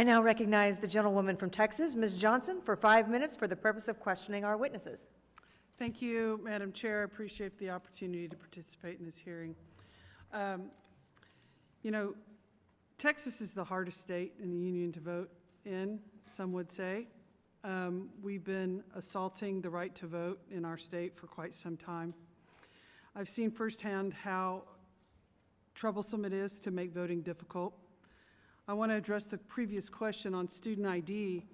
I now recognize the gentlewoman from Texas, Ms. Johnson, for 5 minutes for the purpose of questioning our witnesses. Thank you, Madam Chair. I appreciate the opportunity to participate in this hearing. You know, Texas is the hardest state in the union to vote in, some would say. We've been assaulting the right to vote in our state for quite some time. I've seen firsthand how troublesome it is to make voting difficult. I want to address the previous question on student ID.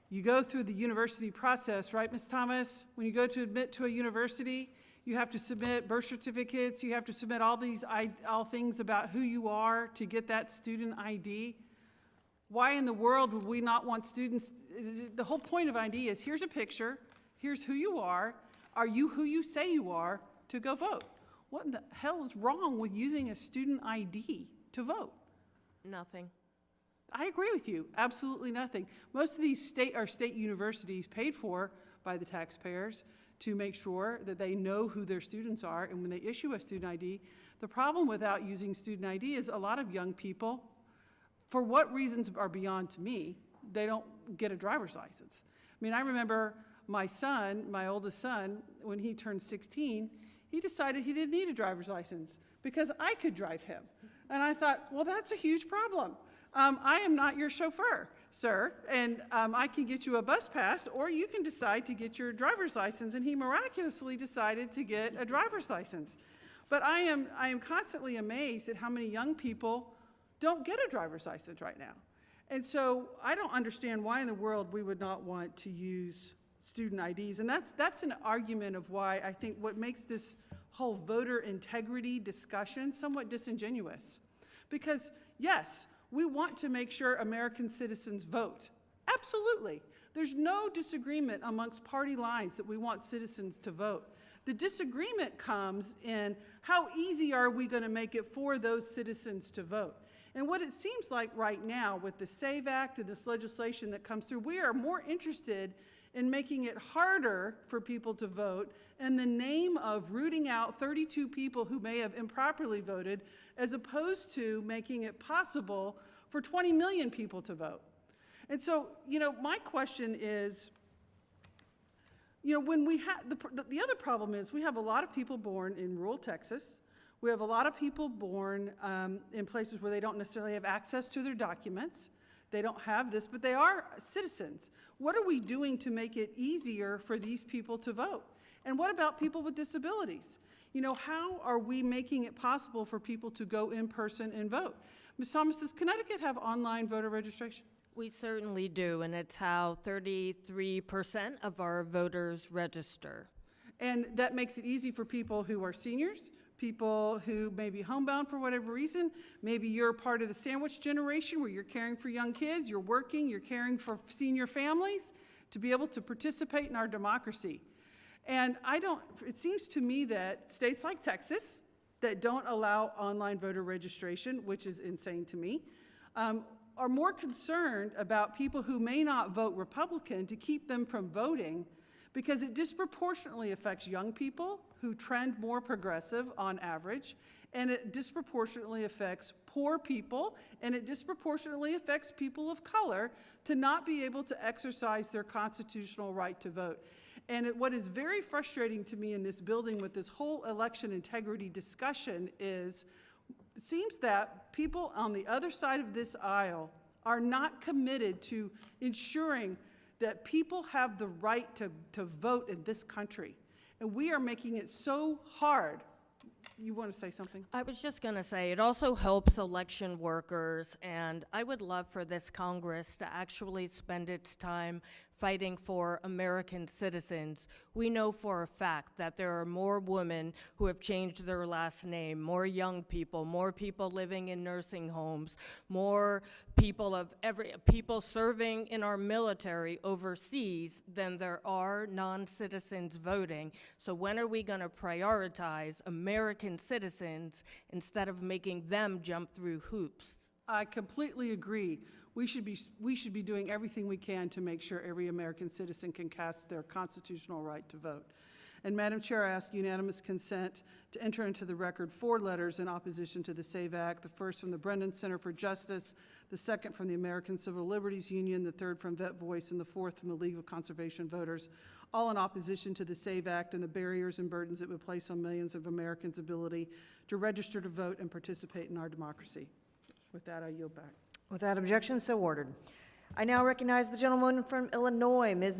You go through the university process, right, Ms. Thomas? When you go to admit to a university, you have to submit birth certificates, you have to submit all things about who you are to get that student ID. Why in the world would we not want students? The whole point of ID is here's a picture, here's who you are you who you say you are to go vote? What in the hell is wrong with using a student ID to vote? Nothing. I agree with you, absolutely nothing. Most of these are state universities paid for by the taxpayers to make sure that they know who their students are, and when they issue a student ID, the problem without using student ID is a lot of young people, for what reasons are beyond to me, they don't get a driver's license. I mean, I remember my son, my oldest son, when he turned 16, he decided he didn't need a driver's license because I could drive him. And I thought, well, that's a huge problem. I am not your chauffeur, sir, and I can get you a bus pass, or you can decide to get your driver's license. And he miraculously decided to get a driver's license. But I am constantly amazed at how many young people don't get a driver's license right now. And so I don't understand why in the world we would not want to use student IDs. And that's an argument of why I think what makes this whole voter integrity discussion somewhat disingenuous. Because yes, we want to make sure American citizens vote. Absolutely. There's no disagreement amongst party lines that we want citizens to vote. The disagreement comes in how easy are we going to make it for those citizens to vote. And what it seems like right now with the SAVE Act and this legislation that comes through, we are more interested in making it harder for people to vote in the name of rooting out 32 people who may have improperly voted, as opposed to making it possible for 20 million people to vote. And so, you know, my question is, you know, when we have, the other problem is we have a lot of people born in rural Texas. We have a lot of people born in places where they don't necessarily have access to their documents. They don't have this, but they are citizens. What are we doing to make it easier for these people to vote? And what about people with disabilities? You know, how are we making it possible for people to go in person and vote? Ms. Thomas, does Connecticut have online voter registration? We certainly do, and it's how 33% of our voters register. And that makes it easy for people who are seniors, people who may be homebound for whatever reason. Maybe you're part of the sandwich generation where you're caring for young kids, you're working, you're caring for senior families, to be able to participate in our democracy. And it seems to me that states like Texas that don't allow online voter registration, which is insane to me, are more concerned about people who may not vote Republican to keep them from voting, because it disproportionately affects young people who trend more progressive on average, and it disproportionately affects poor people, and it disproportionately affects people of color to not be able to exercise their constitutional right to vote. And what is very frustrating to me in this building with this whole election integrity discussion is it seems that people on the other side of this aisle are not committed to ensuring that people have the right to vote in this country. And we are making it so hard. You want to say something? I was just going to say, it also helps election workers, and I would love for this Congress to actually spend its time fighting for American citizens. We know for a fact that there are more women who have changed their last name, more young people, more people living in nursing homes, more people serving in our military overseas than there are non-citizens voting. So when are we going to prioritize American citizens instead of making them jump through hoops? I completely agree. We should be doing everything we can to make sure every American citizen can cast their constitutional right to vote. And Madam Chair, I ask unanimous consent to enter into the record 4 letters in opposition to the SAVE Act, the first from the Brennan Center for Justice, the second from the American Civil Liberties Union, the third from Vet Voice, and the fourth from the League of Conservation Voters, all in opposition to the SAVE Act and the barriers and burdens it would place on millions of Americans' ability to register to vote and participate in our democracy. With that, I yield back. Without objection, so ordered. I now recognize the gentlewoman from Illinois, Ms.